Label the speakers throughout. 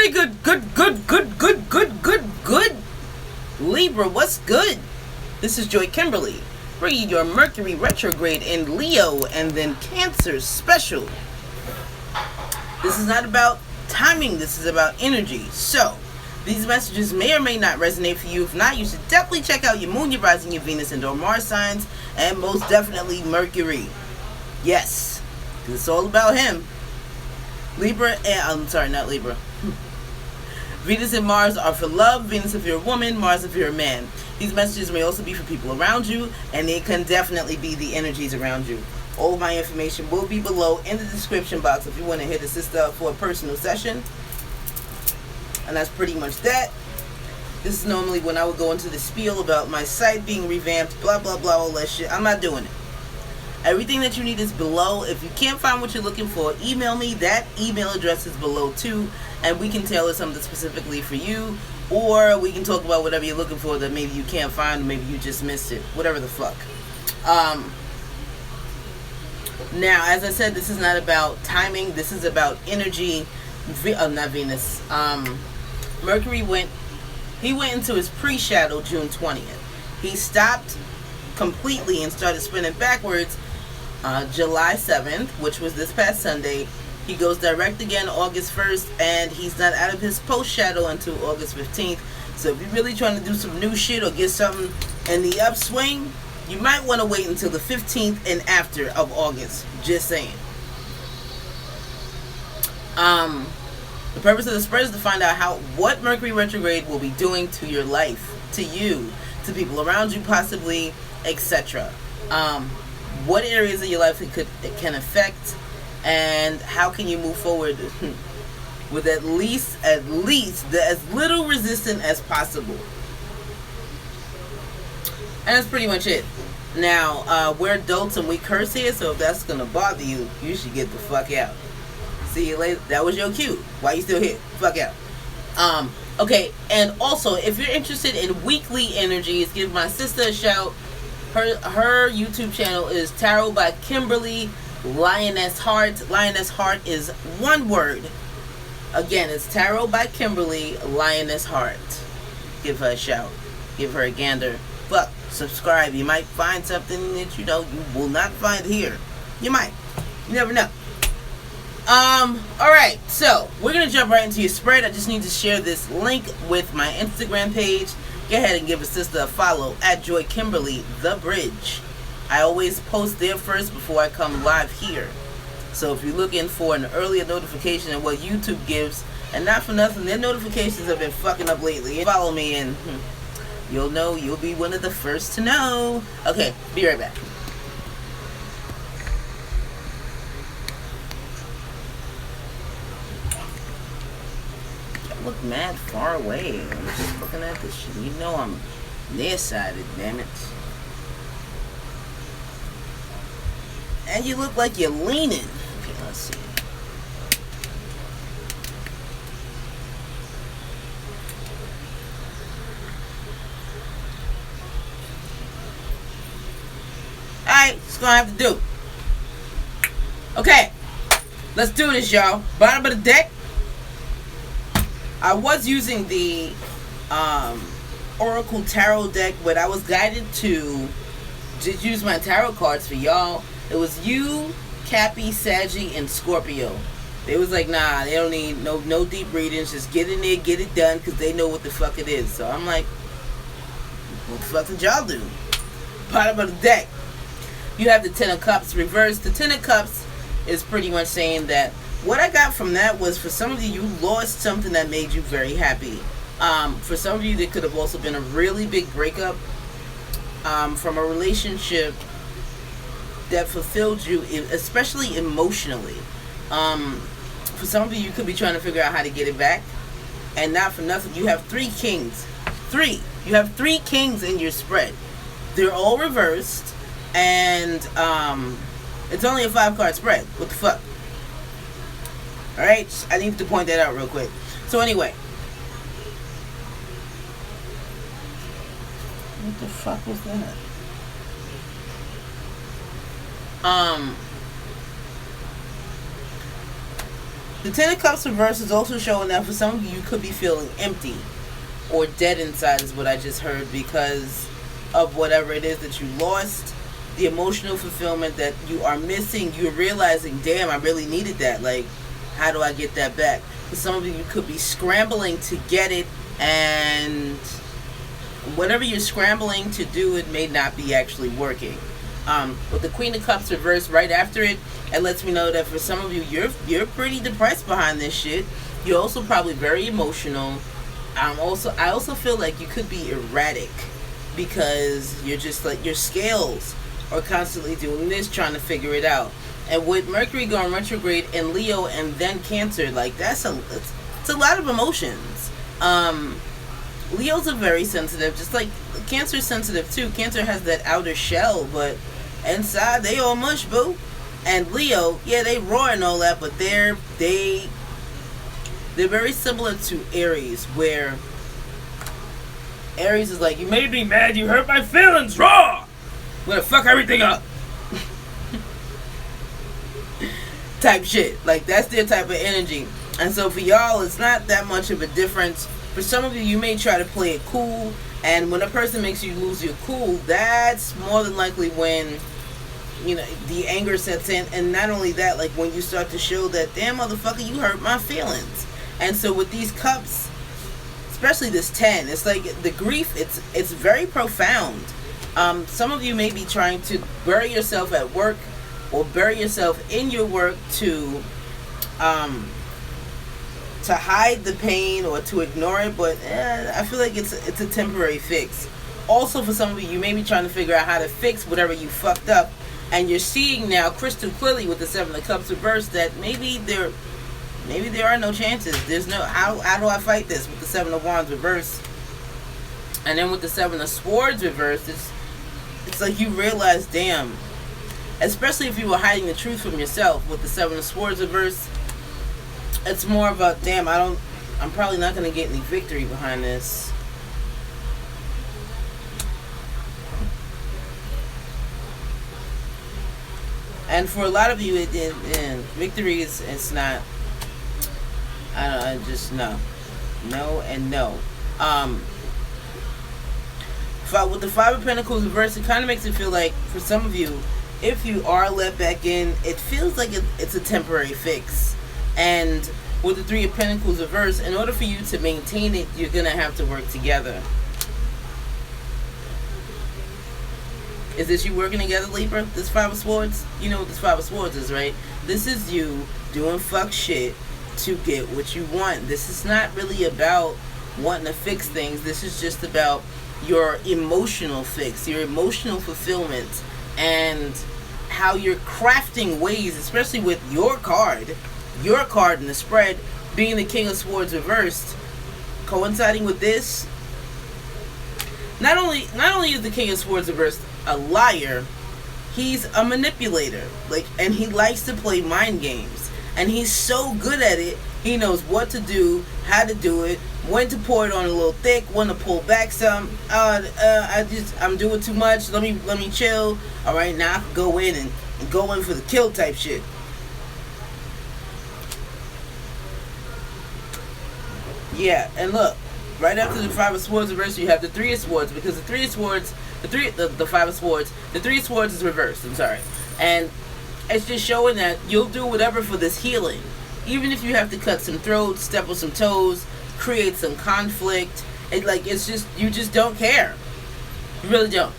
Speaker 1: Very good. Good. Libra, what's good? This is Joy Kimberly, bringing your Mercury retrograde in Leo and then Cancer special. This is not about timing, this is about energy. So, these messages may or may not resonate for you. If not, you should definitely check out your Moon, your Rising, your Venus, and or Mars signs, and most definitely Mercury. Yes, because it's all about him. Libra, not Libra. Venus and Mars are for love. Venus if you're a woman, Mars if you're a man. These messages may also be for people around you, and they can definitely be the energies around you. All of my information will be below in the description box if you want to hit a sister up for a personal session. And that's pretty much that. This is normally when I would go into the spiel about my site being revamped, blah, blah, blah, all that shit. I'm not doing it. Everything that you need is below. If you can't find what you're looking for, email me. That email address is below too, and we can tailor something specifically for you, or we can talk about whatever you're looking for that maybe you can't find, or maybe you just missed it. Whatever the fuck. Now, as I said, this is not about timing. This is about energy. Not Venus. Mercury went into his pre-shadow June 20th. He stopped completely and started spinning backwards July 7th, which was this past Sunday. He goes direct again August 1st, and he's not out of his post-shadow until August 15th. So if you're really trying to do some new shit or get something in the upswing, you might want to wait until the 15th and after of August. Just saying. The purpose of the spread is to find out what Mercury retrograde will be doing to your life, to you, to people around you, possibly, etc. What areas of your life it can affect, and how can you move forward with at least as little resistance as possible. And that's pretty much it. Now, we're adults and we curse here, so if that's gonna bother you, you should get the fuck out. See you later. That was your cue. Why you still here? Fuck out. Okay, and also, if you're interested in weekly energies, give my sister a shout. Her YouTube channel is Tarot by Kimberly, Lioness Heart. Lioness Heart is one word. Again, it's Tarot by Kimberly, Lioness Heart. Give her a shout. Give her a gander. Fuck, subscribe. You might find something that you will not find here. You might. You never know. Alright, so we're gonna jump right into your spread. I just need to share this link with my Instagram page. Go ahead and give a sister a follow at JoyKimberlyTheBridge. I always post there first before I come live here. So if you're looking for an earlier notification of what YouTube gives, and not for nothing, their notifications have been fucking up lately. Follow me and you'll know, you'll be one of the first to know. Okay, be right back. Look mad far away. I'm just looking at this shit. You know I'm nearsighted, damn it. And you look like you're leaning. Okay, let's see. Alright, it's gonna have to do. Okay, let's do this, y'all. Bottom of the deck. I was using the Oracle Tarot deck, but I was guided to just use my tarot cards for y'all. It was you, Cappy, Saggy, and Scorpio. They was like, nah, they don't need no deep readings. Just get in there, get it done, because they know what the fuck it is. So I'm like, what the fuck did y'all do? Bottom of the deck. You have the Ten of Cups reversed. The Ten of Cups is pretty much saying that what I got from that was, for some of you lost something that made you very happy. For some of you, there could have also been a really big breakup from a relationship that fulfilled you, especially emotionally. For some of you, you could be trying to figure out how to get it back. And not for nothing, you have 3 kings. 3. You have 3 kings in your spread. They're all reversed. And it's only a 5-card spread. What the fuck? Alright, I need to point that out real quick. So anyway. What the fuck was that? The Ten of Cups reverse is also showing that for some of you, you could be feeling empty or dead inside is what I just heard, because of whatever it is that you lost, the emotional fulfillment that you are missing. You're realizing, damn, I really needed that. Like, how do I get that back? For some of you, you could be scrambling to get it, and whatever you're scrambling to do, it may not be actually working. With the Queen of Cups reversed right after it, it lets me know that for some of you, you're pretty depressed behind this shit. You're also probably very emotional. I also feel like you could be erratic, because you're just like, your scales are constantly doing this, trying to figure it out. And with Mercury going retrograde in Leo and then Cancer, like it's a lot of emotions. Leos are very sensitive, just like Cancer is sensitive too. Cancer has that outer shell, but inside they all mush, boo. And Leo, yeah, they roar and all that, but they're very similar to Aries, where Aries is like, you made me mad, you hurt my feelings, raw! I'm gonna fuck everything up. Type shit. Like, that's their type of energy. And so for y'all, it's not that much of a difference. For some of you, you may try to play it cool, and when a person makes you lose your cool, that's more than likely when, you know, the anger sets in. And not only that, like when you start to show that, damn motherfucker, you hurt my feelings. And so with these cups, especially this 10, it's like the grief, it's very profound. Some of you may be trying to bury yourself at work, or bury yourself in your work to hide the pain or to ignore it, but I feel like it's a temporary fix. Also, for some of you, you may be trying to figure out how to fix whatever you fucked up, and you're seeing now crystal clearly with the Seven of Cups reversed that maybe there are no chances. There's no, how do I fight this with the Seven of Wands reversed? And then with the Seven of Swords reversed, it's like you realize, damn, especially if you were hiding the truth from yourself with the Seven of Swords reversed, it's more about, damn, I'm probably not going to get any victory behind this. And for a lot of you, victory it's not, I don't know, just no. No and no. With the Five of Pentacles reversed, it kind of makes it feel like, for some of you, if you are let back in, it feels like it's a temporary fix. And with the Three of Pentacles reversed, in order for you to maintain it, you're going to have to work together. Is this you working together, Libra? This Five of Swords? You know what this Five of Swords is, right? This is you doing fuck shit to get what you want. This is not really about wanting to fix things. This is just about your emotional fix, your emotional fulfillment, and how you're crafting ways, especially with your card in the spread being the King of Swords reversed, coinciding with this. Not only is the King of Swords reversed a liar, he's a manipulator. Like, and he likes to play mind games, and he's so good at it. He knows what to do, how to do it, when to pour it on a little thick, when to pull back some. I'm doing too much. Let me chill. All right, now I can go in and go in for the kill type shit. Yeah, and look, right after the Five of Swords reversed, you have the Three of Swords, because the Three of Swords, the Five of Swords, the Three of Swords is reversed. I'm sorry, and it's just showing that you'll do whatever for this healing. Even if you have to cut some throats, step on some toes, create some conflict, it's just, you just don't care. You really don't.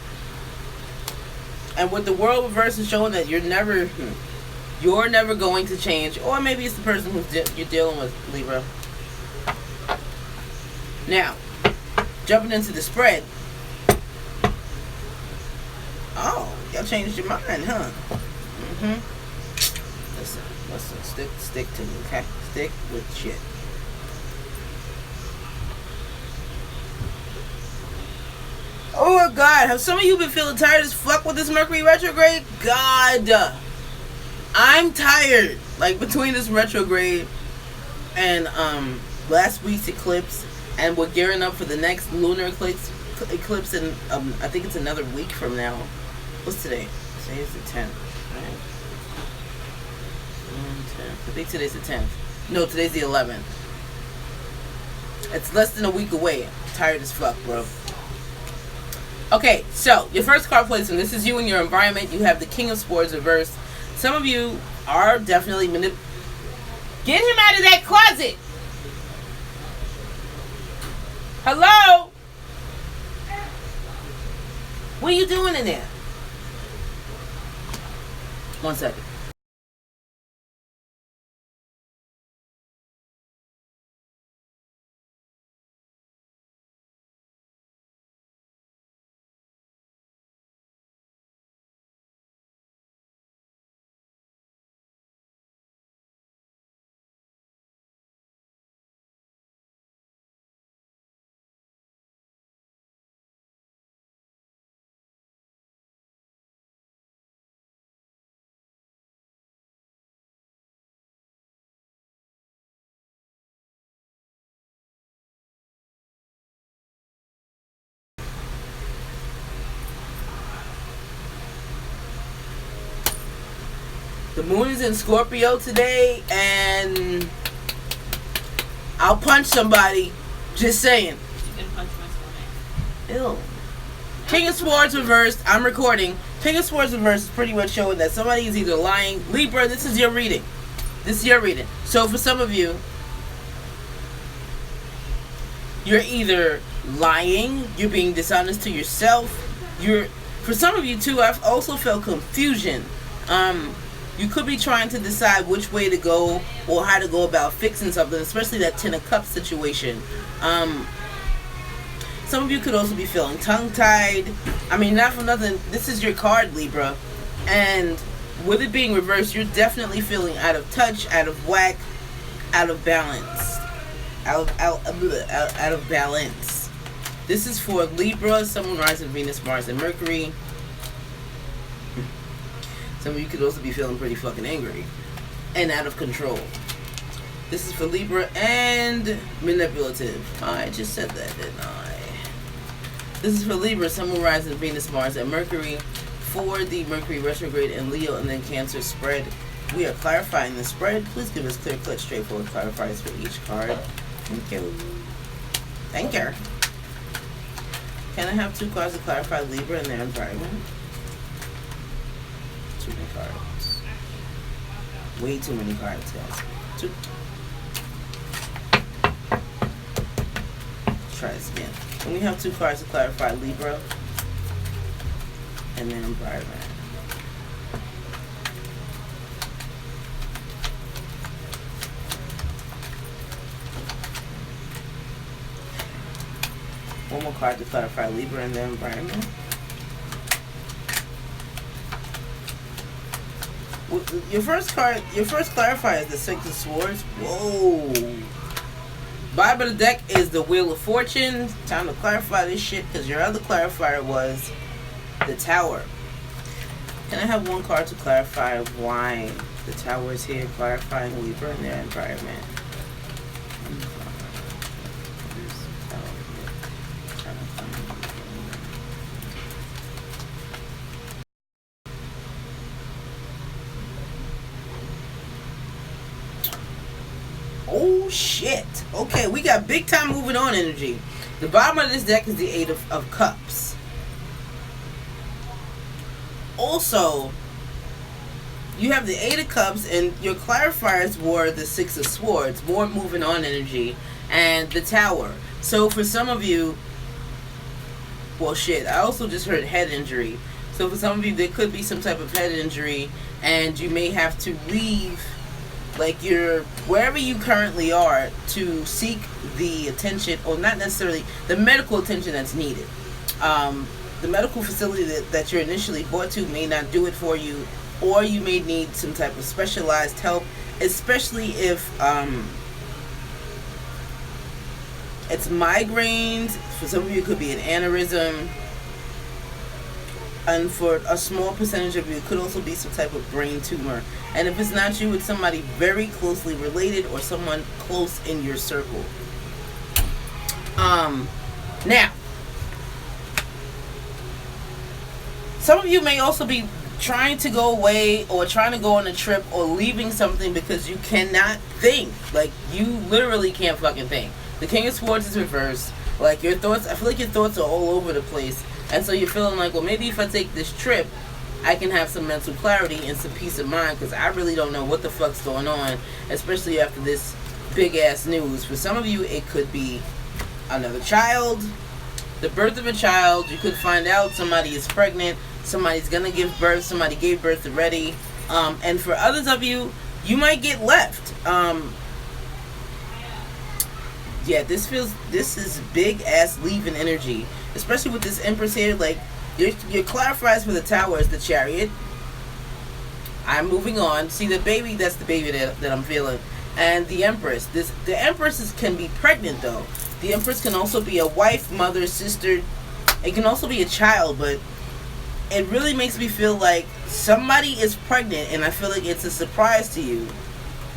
Speaker 1: And with the World reverse is showing that you're never going to change, or maybe it's the person you're dealing with, Libra. Now, jumping into the spread. Oh, y'all changed your mind, huh? Listen, stick to me, okay? Stick with shit. Oh my God, have some of you been feeling tired as fuck with this Mercury retrograde? God, I'm tired. Like, between this retrograde and last week's eclipse, and we're gearing up for the next lunar eclipse in I think it's another week from now. What's today? Today is the 10th, right? 10th. I think today's the 10th. No, today's the 11th. It's less than a week away. I'm tired as fuck, bro. Okay, so your first card placement. This is you and your environment. You have the King of Swords reversed. Some of you are definitely Get him out of that closet. Hello? What are you doing in there? 1 second. The moon is in Scorpio today, and I'll punch somebody. Just saying.
Speaker 2: You can punch my stomach.
Speaker 1: Ew. King of Swords reversed. I'm recording. King of Swords reversed is pretty much showing that somebody is either lying. Libra, this is your reading. This is your reading. So for some of you, you're either lying, you're being dishonest to yourself. For some of you too, I've also felt confusion. You could be trying to decide which way to go or how to go about fixing something, especially that Ten of Cups situation. Some of you could also be feeling tongue-tied. I mean, not for nothing, this is your card, Libra. And with it being reversed, you're definitely feeling out of touch, out of whack, out of balance. Out of balance. This is for Libra, Sun, Moon, Rising, Venus, Mars, and Mercury. Some of you could also be feeling pretty fucking angry and out of control. This is for Libra and manipulative. I just said that, didn't I? This is for Libra, Sun, Moon, Rising, Venus, Mars, and Mercury. For the Mercury retrograde and Leo and then Cancer spread, we are clarifying the spread. Please give us clear, cut, straightforward clarifiers for each card. Thank you. Thank you. Can I have 2 cards to clarify Libra and their environment? Too many cards. Way too many cards, guys. 2. Let's try this again. Can we have 2 cards to clarify Libra and then environment? One more card to clarify Libra and their environment. Your first clarifier is the Six of Swords. Whoa. Bottom of the deck is the Wheel of Fortune. Time to clarify this shit because your other clarifier was the Tower. Can I have 1 card to clarify why the Tower is here, clarifying Libra and their environment? Oh shit. Okay, we got big time moving on energy. The bottom of this deck is the 8 of Cups. Also, you have the 8 of Cups and your clarifiers were the 6 of Swords, more moving on energy, and the Tower. So for some of you, well shit, I also just heard head injury. So for some of you, there could be some type of head injury and you may have to leave like you're wherever you currently are to seek the attention, or not necessarily the medical attention that's needed. The medical facility that you're initially brought to may not do it for you, or you may need some type of specialized help, especially if it's migraines. For some of you, it could be an aneurysm. And for a small percentage of you, it could also be some type of brain tumor. And if it's not you, it's somebody very closely related or someone close in your circle. Now, some of you may also be trying to go away or trying to go on a trip or leaving something because you cannot think. Like, you literally can't fucking think. The King of Swords is reversed. Like, your thoughts, I feel like your thoughts are all over the place. And so you're feeling like, well, maybe if I take this trip, I can have some mental clarity and some peace of mind, because I really don't know what the fuck's going on, especially after this big-ass news. For some of you, it could be another child, the birth of a child. You could find out somebody is pregnant, somebody's gonna give birth, somebody gave birth already. And for others of you, you might get left. Yeah, this is big ass leaving energy, especially with this Empress here. Like, your clarifies for the Tower is the Chariot. I'm moving on. See, the baby, that's the baby that I'm feeling. And the Empress. The Empresses can be pregnant, though. The Empress can also be a wife, mother, sister. It can also be a child, but it really makes me feel like somebody is pregnant, and I feel like it's a surprise to you,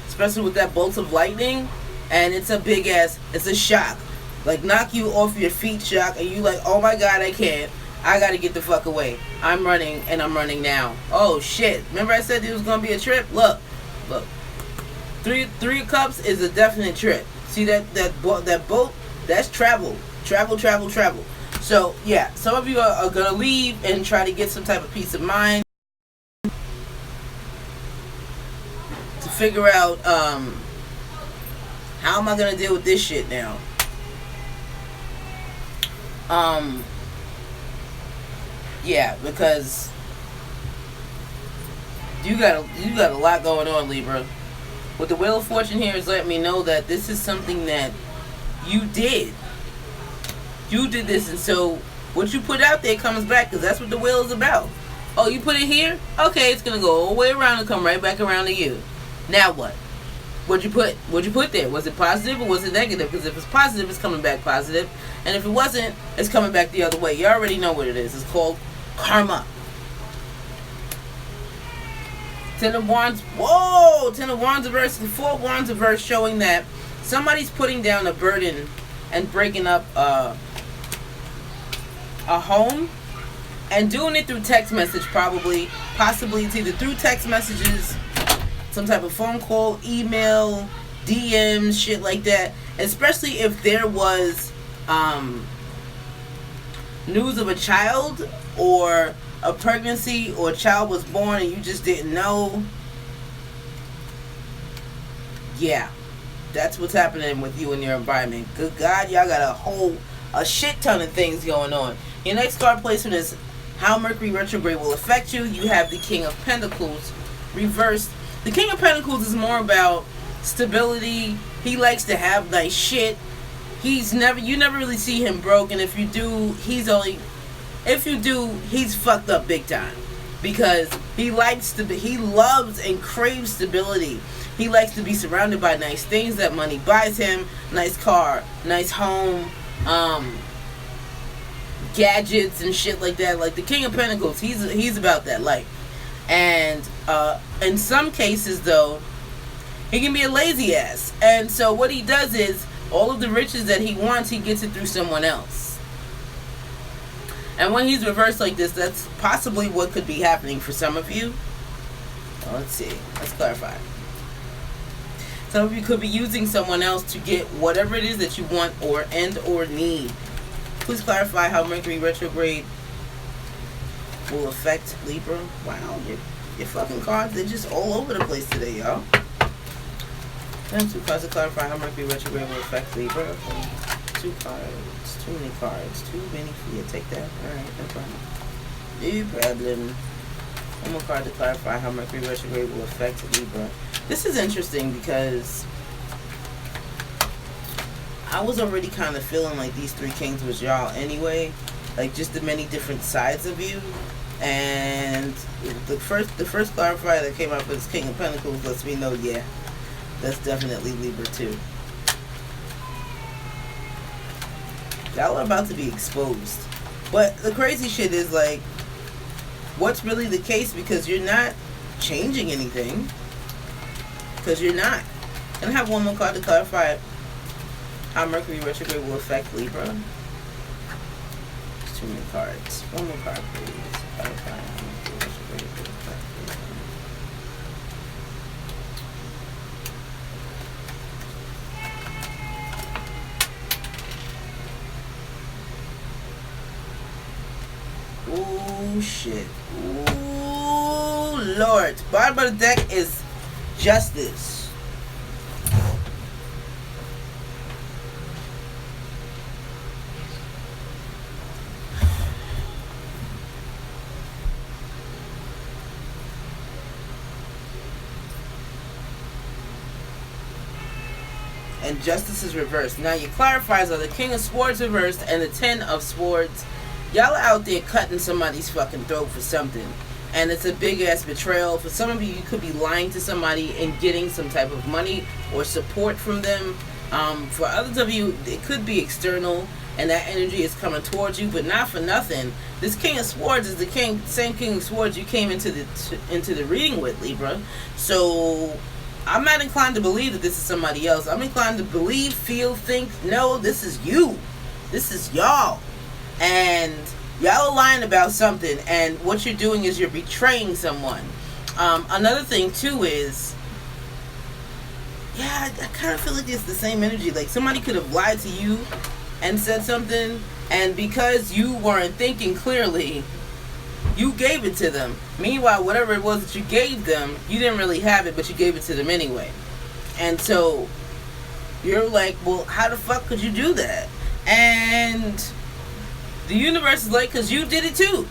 Speaker 1: especially with that bolt of lightning. And it's a big ass, it's a shock, like knock you off your feet shock, and you like, oh my god, I can't, I gotta get the fuck away, I'm running, and I'm running now. Oh shit, remember I said it was gonna be a trip? Look, three of Cups is a definite trip. See that boat, that's travel. So yeah, some of you are gonna leave and try to get some type of peace of mind, to figure out how am I gonna deal with this shit now? Yeah, because you got a lot going on, Libra. With the Wheel of Fortune here is letting me know that this is something that you did. You did this, and so what you put out there comes back, because that's what the wheel is about. Oh, you put it here? Okay, it's gonna go all the way around and come right back around to you. Now what? What'd you put there? Was it positive or was it negative? Because if it's positive, it's coming back positive. And if it wasn't, it's coming back the other way. You already know what it is. It's called karma. Ten of Wands. Whoa! Ten of Wands reverse. The Four of Wands reverse, showing that somebody's putting down a burden and breaking up a home. And doing it through text message, probably. Possibly it's either through text messages, some type of phone call, email, DMs, shit like that. Especially if there was news of a child or a pregnancy, or a child was born and you just didn't know. Yeah, that's what's happening with you and your environment. Good God, y'all got a shit ton of things going on. Your next card placement is how Mercury retrograde will affect you. You have the King of Pentacles reversed. The King of Pentacles is more about stability. He likes to have nice shit. You never really see him broke, and if you do, he's fucked up big time, because he loves and craves stability. He likes to be surrounded by nice things that money buys him, nice car, nice home, gadgets and shit like that. Like the King of Pentacles, he's about that life. And in some cases, though, he can be a lazy ass. And so what he does is, all of the riches that he wants, he gets it through someone else. And when he's reversed like this, that's possibly what could be happening for some of you. Let's see. Let's clarify. Some of you could be using someone else to get whatever it is that you want or need. Please clarify how Mercury retrograde will affect Libra. Wow, your fucking cards, they're just all over the place today, y'all. And 2 cards to clarify how Mercury retrograde will affect Libra. 2 cards, too many cards, too many for you. Take that. Alright, no problem. No problem. 1 more card to clarify how Mercury retrograde will affect Libra. This is interesting because I was already kind of feeling like these 3 kings was y'all anyway. Like just the many different sides of you. And the first clarifier that came up was King of Pentacles lets me know, yeah, that's definitely Libra too. Y'all are about to be exposed. But the crazy shit is like, what's really the case? Because you're not changing anything. Because you're not. And I have 1 more card to clarify how Mercury retrograde will affect Libra. There's too many cards. 1 more card, please. Clarify how Mercury retrograde Oh shit. Oh Lord. Bottom of the deck is Justice. And Justice is reversed. Now your clarifiers are the King of Swords reversed and the Ten of Swords. Y'all are out there cutting somebody's fucking throat for something. And it's a big ass betrayal. For some of you, you could be lying to somebody and getting some type of money or support from them. For others of you, it could be external and that energy is coming towards you, but not for nothing. This King of Swords is the same King of Swords you came into the reading with, Libra. So I'm not inclined to believe that this is somebody else. I'm inclined to believe, feel, think, no, this is you. This is y'all. And y'all are lying about something, and what you're doing is you're betraying someone. Another thing, too, is, yeah, I kind of feel like it's the same energy. Like, somebody could have lied to you and said something, and because you weren't thinking clearly, you gave it to them. Meanwhile, whatever it was that you gave them, you didn't really have it, but you gave it to them anyway. And so, you're like, well, how the fuck could you do that? And the universe is like, because you did it too.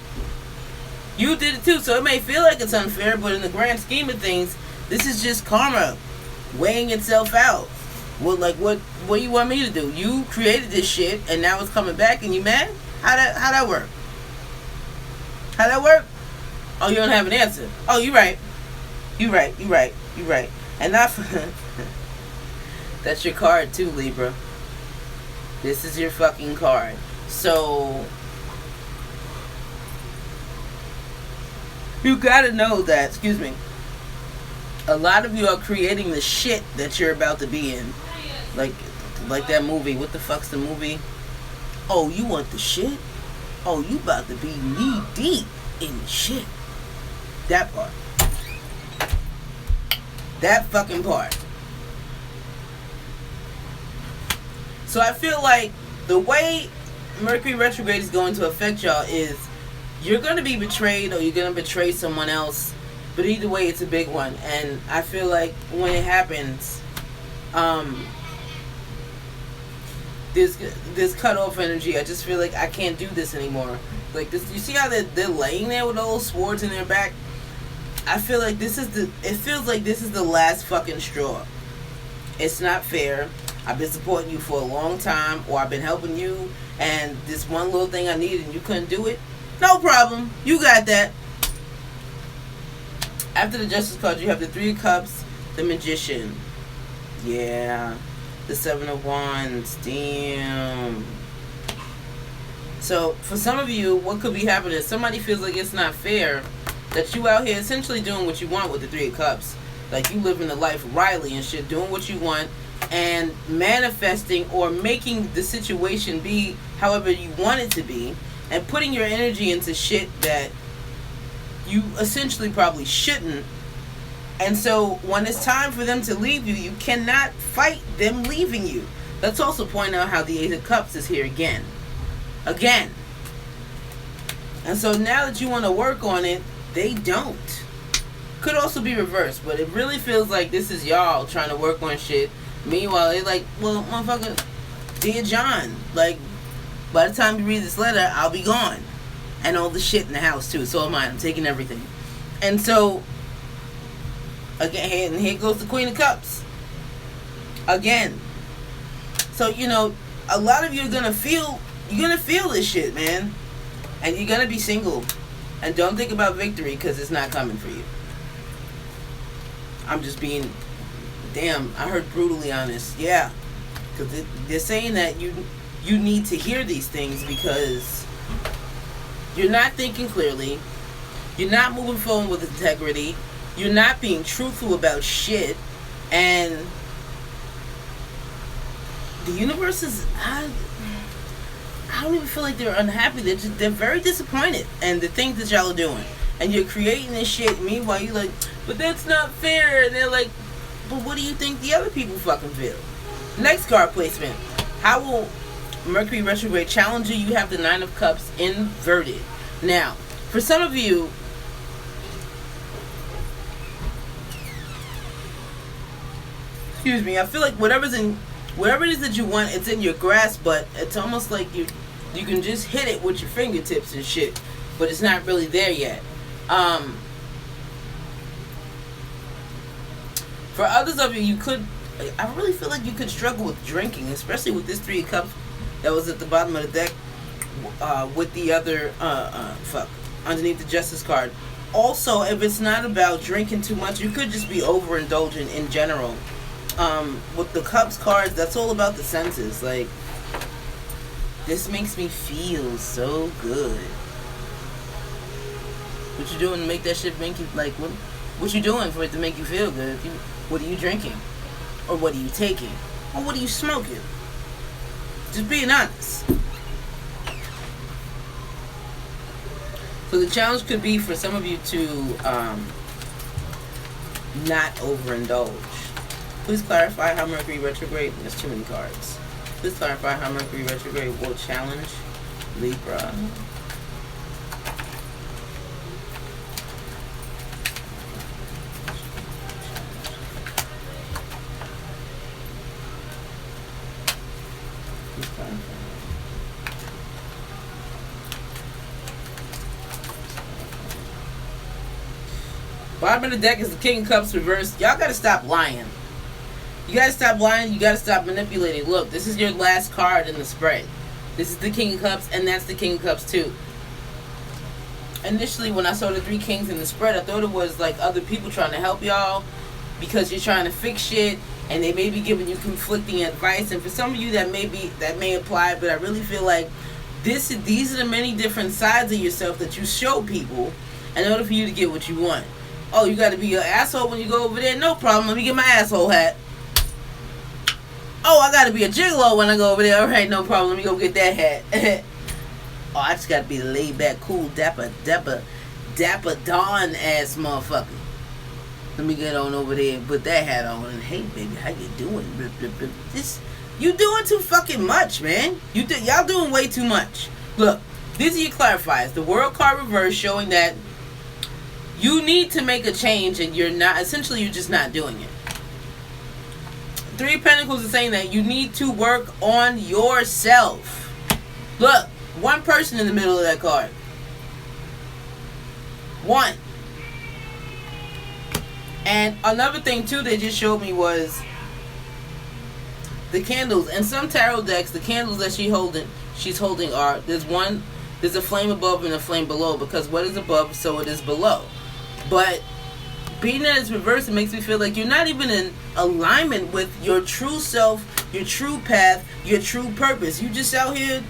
Speaker 1: You did it too. So it may feel like it's unfair, but in the grand scheme of things, this is just karma weighing itself out. Well, like, what do you want me to do? You created this shit, and now it's coming back, and you mad? How that work? How that work? Oh, you don't have an answer. Oh, you right. You right. And not for that's your card too, Libra. This is your fucking card. So you gotta know that, excuse me, a lot of you are creating the shit that you're about to be in. Like that movie. What the fuck's the movie? Oh, you want the shit? Oh, you about to be knee deep in the shit. That part. That fucking part. So I feel like the way Mercury retrograde is going to affect y'all is you're going to be betrayed or you're going to betray someone else. But either way, it's a big one. And I feel like when it happens, this cut-off energy, I just feel like I can't do this anymore. Like this, you see how they're laying there with all those swords in their back? I feel like it feels like this is the last fucking straw. It's not fair. I've been supporting you for a long time, or I've been helping you, and this one little thing I needed and you couldn't do it. No problem. You got that. After the Justice card, you have the Three of Cups, the Magician. Yeah. The Seven of Wands. Damn. So, for some of you, what could be happening is somebody feels like it's not fair that you out here essentially doing what you want with the Three of Cups. Like, you living the life of Riley and shit, doing what you want, and manifesting or making the situation be however you want it to be, and putting your energy into shit that you essentially probably shouldn't. And so when it's time for them to leave you, you cannot fight them leaving you. Let's also point out how the Eight of Cups is here again. And so now that you want to work on it, they don't. Could also be reversed, but it really feels like this is y'all trying to work on shit. Meanwhile, they're like, well, motherfucker, dear John, like, by the time you read this letter, I'll be gone. And all the shit in the house, too. So am I. I'm taking everything. And so, again, and here goes the Queen of Cups. Again. So, you know, a lot of you are going to feel, this shit, man. And you're going to be single. And don't think about victory, because it's not coming for you. I'm just being, damn, I heard brutally honest. Yeah. Because they're saying that you need to hear these things because you're not thinking clearly. You're not moving forward with integrity. You're not being truthful about shit. And the universe is, I don't even feel like they're unhappy. They're very disappointed in the things that y'all are doing. and you're creating this shit. Meanwhile, you're like, but that's not fair. And they're like, but what do you think the other people fucking feel? Next card placement. How will Mercury retrograde challenge you? You have the Nine of Cups inverted. Now, for some of you, excuse me, I feel like whatever it is that you want, it's in your grasp, but it's almost like you can just hit it with your fingertips and shit, but it's not really there yet. For others of you, I really feel like you could struggle with drinking, especially with this Three of Cups that was at the bottom of the deck with the other, underneath the Justice card. Also, if it's not about drinking too much, you could just be overindulgent in general. With the Cups cards, that's all about the senses. Like, this makes me feel so good. What you doing to make that shit make you, like, what you doing for it to make you feel good? What are you drinking? Or what are you taking? Or what are you smoking? Just being honest. So the challenge could be for some of you to not overindulge. Please clarify how Mercury retrograde, there's too many cards. Please clarify how Mercury retrograde will challenge Libra. Bottom of the deck is the King of Cups reversed. Y'all gotta stop lying. You gotta stop lying. You gotta stop manipulating. Look, this is your last card in the spread. This is the King of Cups, and that's the King of Cups too. Initially, when I saw the three kings in the spread, I thought it was like other people trying to help y'all because you're trying to fix shit, and they may be giving you conflicting advice. And for some of you, that may apply, but I really feel like these are the many different sides of yourself that you show people in order for you to get what you want. Oh, you got to be an asshole when you go over there? No problem. Let me get my asshole hat. Oh, I got to be a gigolo when I go over there. All right, no problem. Let me go get that hat. Oh, I just got to be the laid back, cool, dapper Dawn ass motherfucker. Let me get on over there and put that hat on. And hey, baby, how you doing? You doing too fucking much, man. Y'all doing way too much. Look, these are your clarifiers. The World card reverse showing that you need to make a change and you're just not doing it. Three of Pentacles is saying that you need to work on yourself. Look, one person in the middle of that card. One. And another thing too they just showed me was the candles. In some tarot decks, the candles that she's holding are, there's a flame above and a flame below, because what is above, so it is below. But being that it's reversed, it makes me feel like you're not even in alignment with your true self, your true path, your true purpose. You just out here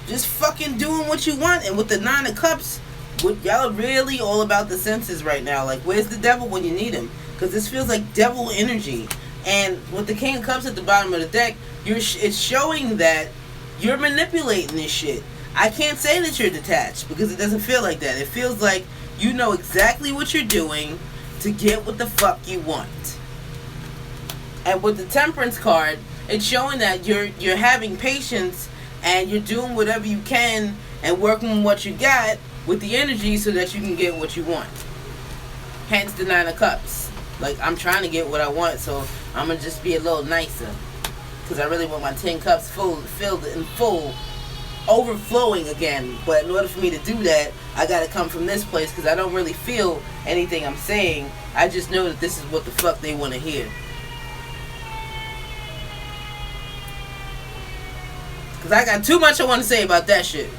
Speaker 1: just fucking doing what you want. And with the Nine of Cups, y'all are really all about the senses right now. Like, where's the devil when you need him? Because this feels like devil energy. And with the King of Cups at the bottom of the deck, it's showing that you're manipulating this shit. I can't say that you're detached because it doesn't feel like that. It feels like you know exactly what you're doing to get what the fuck you want. And with the Temperance card, it's showing that you're having patience and you're doing whatever you can and working with what you got with the energy so that you can get what you want. Hence the Nine of Cups. Like, I'm trying to get what I want, so I'm going to just be a little nicer. Because I really want my 10 cups filled in full, overflowing again. But in order for me to do that, I got to come from this place because I don't really feel anything I'm saying. I just know that this is what the fuck they want to hear. Because I got too much I want to say about that shit.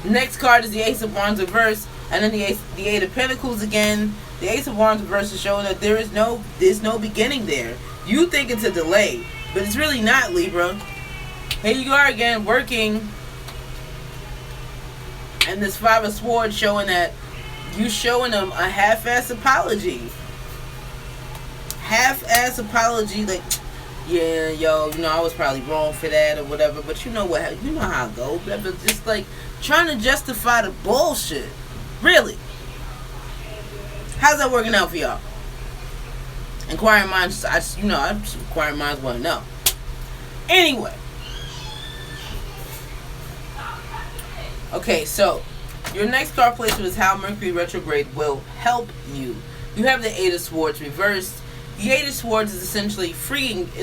Speaker 1: Next card is the Ace of Wands reverse, and then the Eight of Pentacles again. The Ace of Wands reverse is showing that there's no beginning there. You think it's a delay, but it's really not, Libra. Here you are again, working. And this Five of Swords showing that you showing them a half-ass apology. Half-ass apology, like, yeah, yo, I was probably wrong for that or whatever, but you know how it goes. Just like trying to justify the bullshit. Really. How's that working out for y'all? Inquiring minds, inquiring minds want to know. Anyway. Okay, so your next card placement is how Mercury retrograde will help you. You have the Eight of Swords reversed. The Eight of Swords is essentially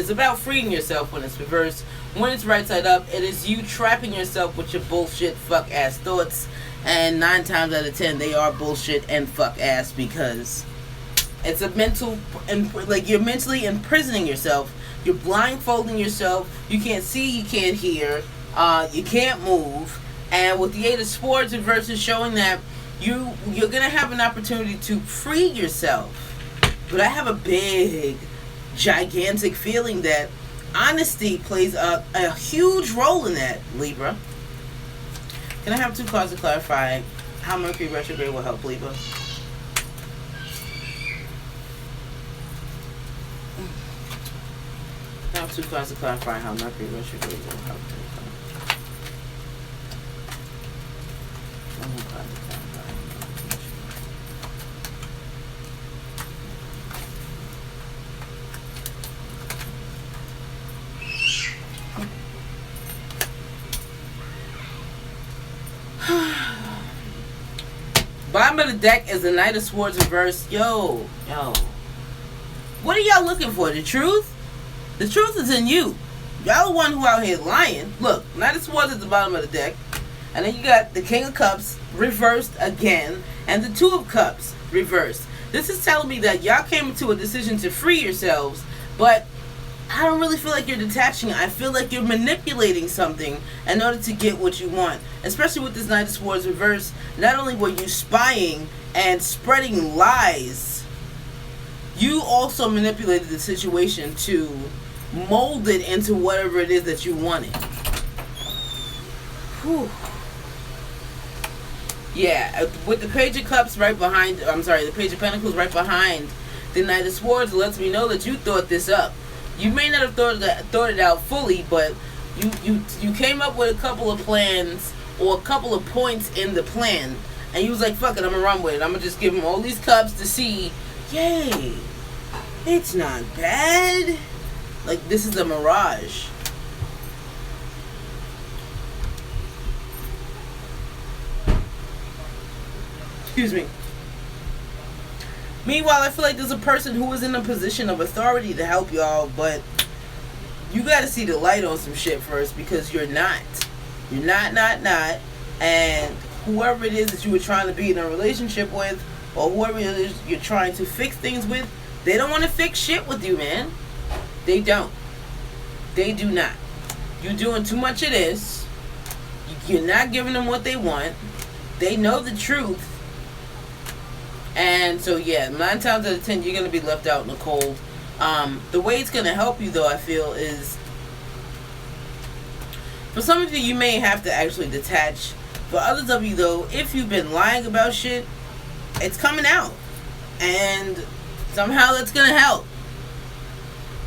Speaker 1: about freeing yourself when it's reversed. When it's right side up, it is you trapping yourself with your bullshit fuck ass thoughts. And 9 times out of 10, they are bullshit and fuck ass because it's a mental, you're mentally imprisoning yourself. You're blindfolding yourself. You can't see, you can't hear, you can't move. And with the Eight of Swords reverse is showing that you're going to have an opportunity to free yourself. But I have a big, gigantic feeling that honesty plays a huge role in that, Libra. Can I have 2 cards to clarify how Mercury retrograde will help Libra? Can I have 2 cards to clarify how Mercury retrograde will help Libra? Bottom of the deck is the Knight of Swords reversed. Yo. What are y'all looking for? The truth? The truth is in you. Y'all the one who out here lying. Look, Knight of Swords at the bottom of the deck. And then you got the King of Cups reversed again. And the Two of Cups reversed. This is telling me that y'all came to a decision to free yourselves. But I don't really feel like you're detaching. I feel like you're manipulating something in order to get what you want. Especially with this Knight of Swords reverse. Not only were you spying and spreading lies, you also manipulated the situation to mold it into whatever it is that you wanted. Whew. Yeah, with the Page of Cups right behind, the Page of Pentacles right behind the Knight of Swords, it lets me know that you thought this up. You may not have thought it out fully, but you came up with a couple of plans or a couple of points in the plan, and you was like, fuck it, I'm gonna run with it. I'm gonna just give him all these cups to see, yay, it's not bad. Like, this is a mirage. Excuse me. Meanwhile, I feel like there's a person who is in a position of authority to help y'all, but you gotta see the light on some shit first, because you're not. You're not. And whoever it is that you were trying to be in a relationship with, or whoever it is you're trying to fix things with, they don't want to fix shit with you, man. They don't. They do not. You're doing too much of this. You're not giving them what they want. They know the truth. And so, yeah, 9 times out of 10, you're going to be left out in the cold. The way it's going to help you, though, I feel, is for some of you, you may have to actually detach. For others of you, though, if you've been lying about shit, it's coming out. And somehow that's going to help.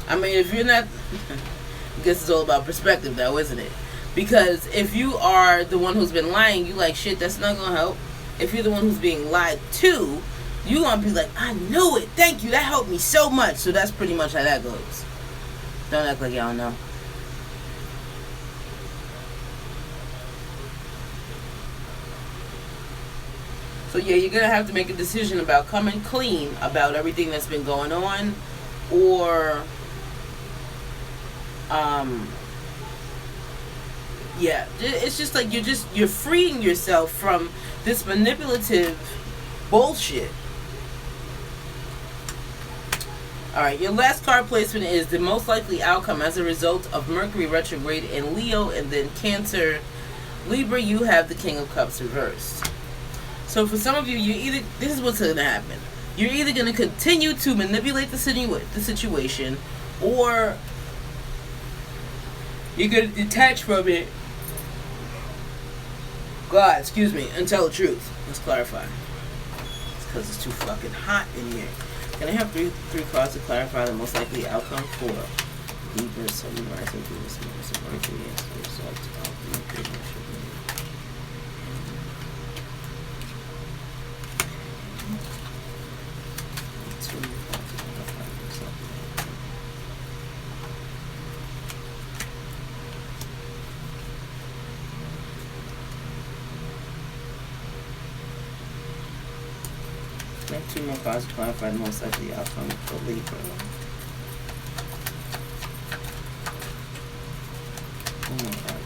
Speaker 1: I mean, if you're not... I guess it's all about perspective, though, isn't it? Because if you are the one who's been lying, you like, shit, that's not going to help. If you're the one who's being lied to, you're going to be like, I knew it. Thank you. That helped me so much. So that's pretty much how that goes. Don't act like y'all know. So yeah, you're going to have to make a decision about coming clean about everything that's been going on. Or, yeah, it's just like you're freeing yourself from this manipulative bullshit. Alright, your last card placement is the most likely outcome as a result of Mercury retrograde in Leo and then Cancer. Libra, you have the King of Cups reversed. So for some of you, this is what's going to happen. You're either going to continue to manipulate the situation, or you're going to detach from it. God, excuse me, and tell the truth. Let's clarify. It's because it's too fucking hot in here. Can I have three cards to clarify the most likely outcome for Libra, Sun, Rising, Venus, Mars, and Mercury as a result of Mercury retrograde? have 2 more cards to clarify the most likely outcome for Libra. Oh my God,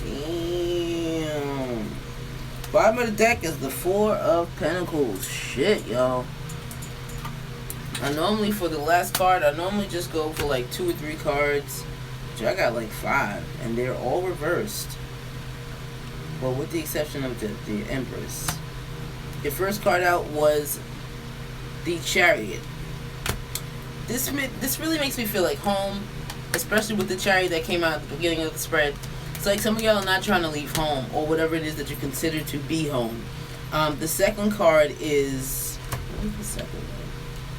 Speaker 1: damn. Bottom of the deck is the 4 of Pentacles. Shit, y'all. I normally, for the last card, I normally just go for like 2 or 3 cards. I got like 5, and they're all reversed. Well, with the exception of the Empress. Your first card out was the Chariot. This really makes me feel like home, especially with the Chariot that came out at the beginning of the spread. It's like some of y'all are not trying to leave home, or whatever it is that you consider to be home. The second card is... What is the second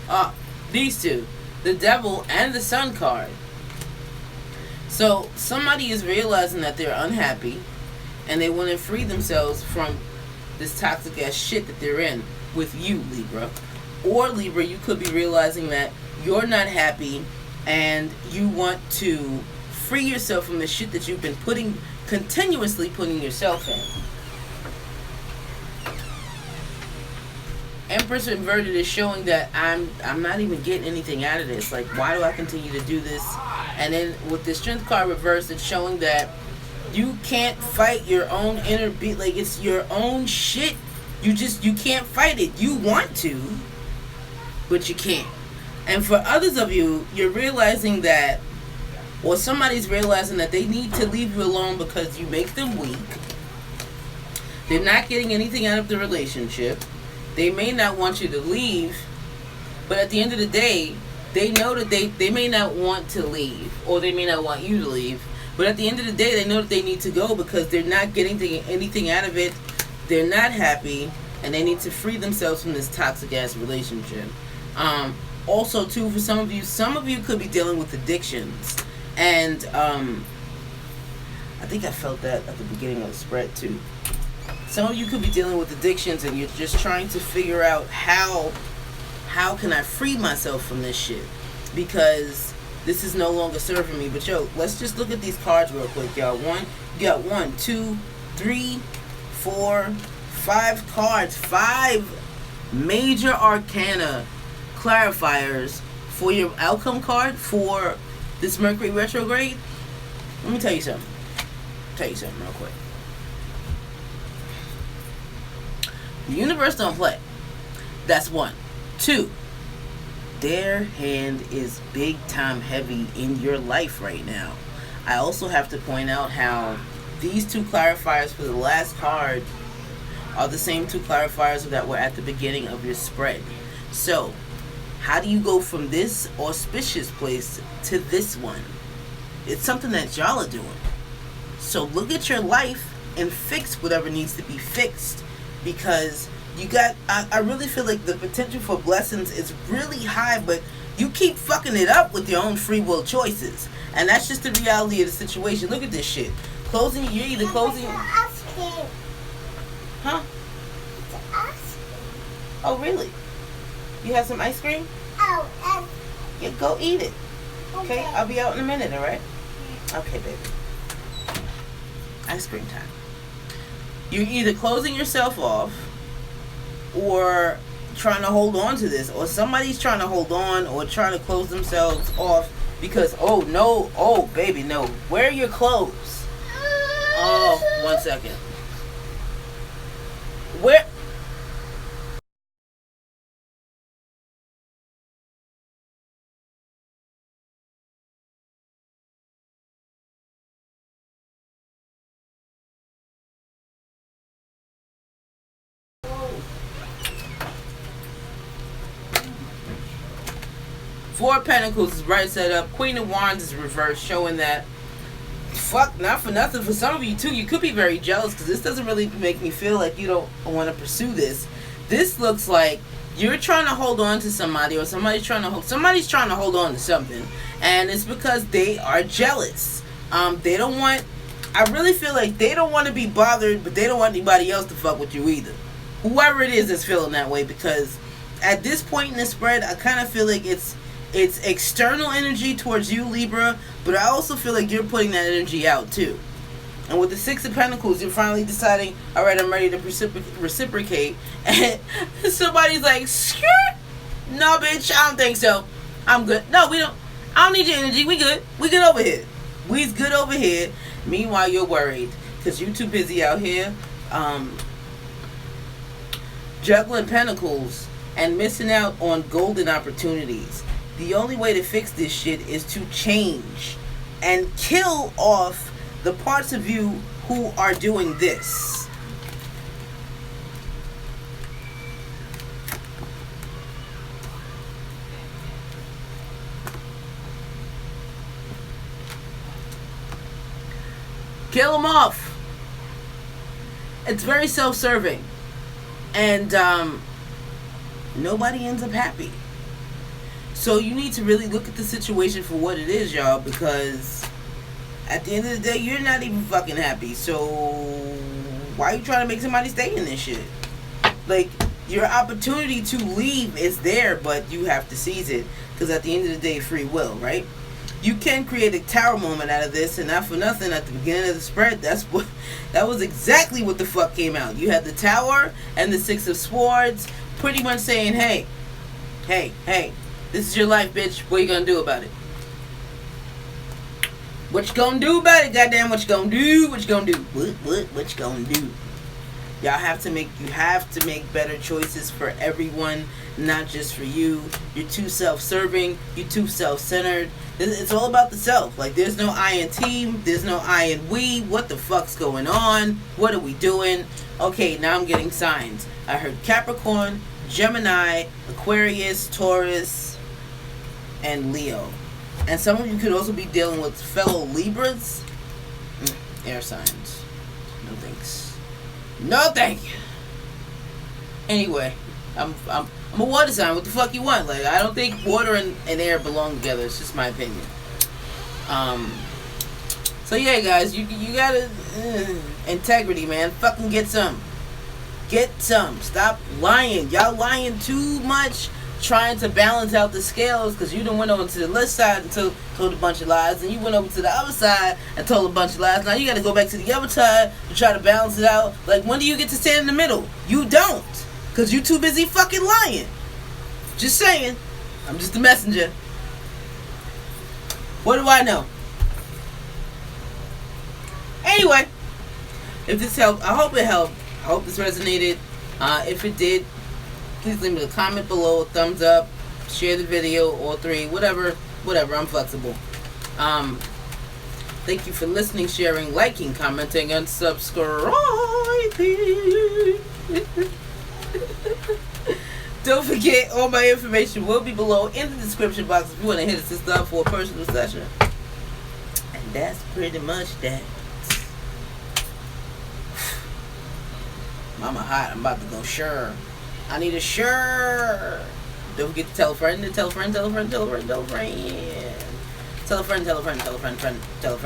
Speaker 1: one? These two. The Devil and the Sun card. So, somebody is realizing that they're unhappy, and they want to free themselves from this toxic ass shit that they're in with you, Libra. Or, Libra, you could be realizing that you're not happy, and you want to free yourself from the shit that you've been continuously putting yourself in. Empress inverted is showing that I'm not even getting anything out of this. Like, why do I continue to do this? And then with the Strength card reversed, it's showing that you can't fight your own inner beat. Like, it's your own shit. You can't fight it. You want to, but you can't. And for others of you, you're realizing that, or somebody's realizing that they need to leave you alone because you make them weak. They're not getting anything out of the relationship. They may not want you to leave, but at the end of the day, they know that they may not want to leave, or they may not want you to leave, but at the end of the day, they know that they need to go because they're not getting anything out of it. They're not happy, and they need to free themselves from this toxic ass relationship. Also, too, for some of you could be dealing with addictions, and I think I felt that at the beginning of the spread too. Some of you could be dealing with addictions, and you're just trying to figure out how can I free myself from this shit, because this is no longer serving me. But yo, let's just look at these cards real quick, y'all. You got 1, 2, 3, 4, 5 cards, 5 major arcana clarifiers for your outcome card for this Mercury retrograde. Let me tell you something. Real quick. The universe don't play. That's 1. 2. Their hand is big time heavy in your life right now. I also have to point out how these 2 clarifiers for the last card are the same 2 clarifiers that were at the beginning of your spread. So, how do you go from this auspicious place to this one? It's something that y'all are doing. So look at your life and fix whatever needs to be fixed. Because I really feel like the potential for blessings is really high, but you keep fucking it up with your own free will choices. And that's just the reality of the situation. Look at this shit. You're either closing... Huh? Oh, really? You have some ice cream?
Speaker 3: Oh,
Speaker 1: Yeah, go eat it. Okay? I'll be out in a minute, alright? Okay, baby. Ice cream time. You're either closing yourself off or trying to hold on to this, or somebody's trying to hold on or trying to close themselves off because, oh no, oh baby, no. Where are your clothes? Oh, 1 second. Where? Four of Pentacles is right side up. Queen of Wands is reversed, showing that, fuck, not for nothing, for some of you too, you could be very jealous because this doesn't really make me feel like you don't want to pursue this. This looks like you're trying to hold on to somebody, or somebody's trying to hold on to something, and it's because they are jealous. They don't want, I really feel like they don't want to be bothered, but they don't want anybody else to fuck with you either. Whoever it is that's feeling that way, because at this point in the spread, I kind of feel like it's external energy towards you, Libra, but I also feel like you're putting that energy out too. And with the Six of Pentacles, you're finally deciding, all right, I'm ready to reciprocate. And somebody's like, skirt? No, bitch, I don't think so. I'm good. No, we don't. I don't need your energy. We good. We good over here. We's good over here. Meanwhile, you're worried because you're too busy out here juggling pentacles and missing out on golden opportunities. The only way to fix this shit is to change and kill off the parts of you who are doing this. Kill them off. It's very self-serving. And nobody ends up happy. So you need to really look at the situation for what it is, y'all, because at the end of the day, you're not even fucking happy. So why are you trying to make somebody stay in this shit? Like, your opportunity to leave is there, but you have to seize it. Because at the end of the day, free will, right? You can create a tower moment out of this, and not for nothing, at the beginning of the spread, that was exactly what the fuck came out. You had the tower and the Six of Swords pretty much saying, hey, this is your life, bitch. What you gonna do about it? What you gonna do about it? Goddamn, what you gonna do? What you gonna do? What you gonna do? You have to make better choices for everyone, not just for you. You're too self-serving. You're too self-centered. It's all about the self. Like, there's no I in team. There's no I in we. What the fuck's going on? What are we doing? Okay, now I'm getting signs. I heard Capricorn, Gemini, Aquarius, Taurus, and Leo. And some of you could also be dealing with fellow Libras. Air signs. No thanks. No thank you. Anyway, I'm a water sign. What the fuck you want? Like, I don't think water and air belong together. It's just my opinion. So yeah, guys, you gotta integrity, man. Fucking get some. Get some. Stop lying. Y'all lying too much, trying to balance out the scales, because you done went over to the left side and told a bunch of lies, and you went over to the other side and told a bunch of lies. Now you got to go back to the other side to try to balance it out. Like, when do you get to stand in the middle? You don't, because you too busy fucking lying. Just saying. I'm just a messenger. What do I know? Anyway, if this helped, I hope it helped. I hope this resonated. If it did, please leave me a comment below, a thumbs up, share the video, all three, whatever, I'm flexible. Thank you for listening, sharing, liking, commenting, and subscribing. Don't forget, all my information will be below in the description box if you want to hit a sister up for a personal session. And that's pretty much that. Mama hot, I'm about to go sure. I need a sure. Don't forget to tell a friend, tell a friend, tell a friend, tell a friend, tell a friend. Tell a friend, tell a friend, tell a friend, tell a friend.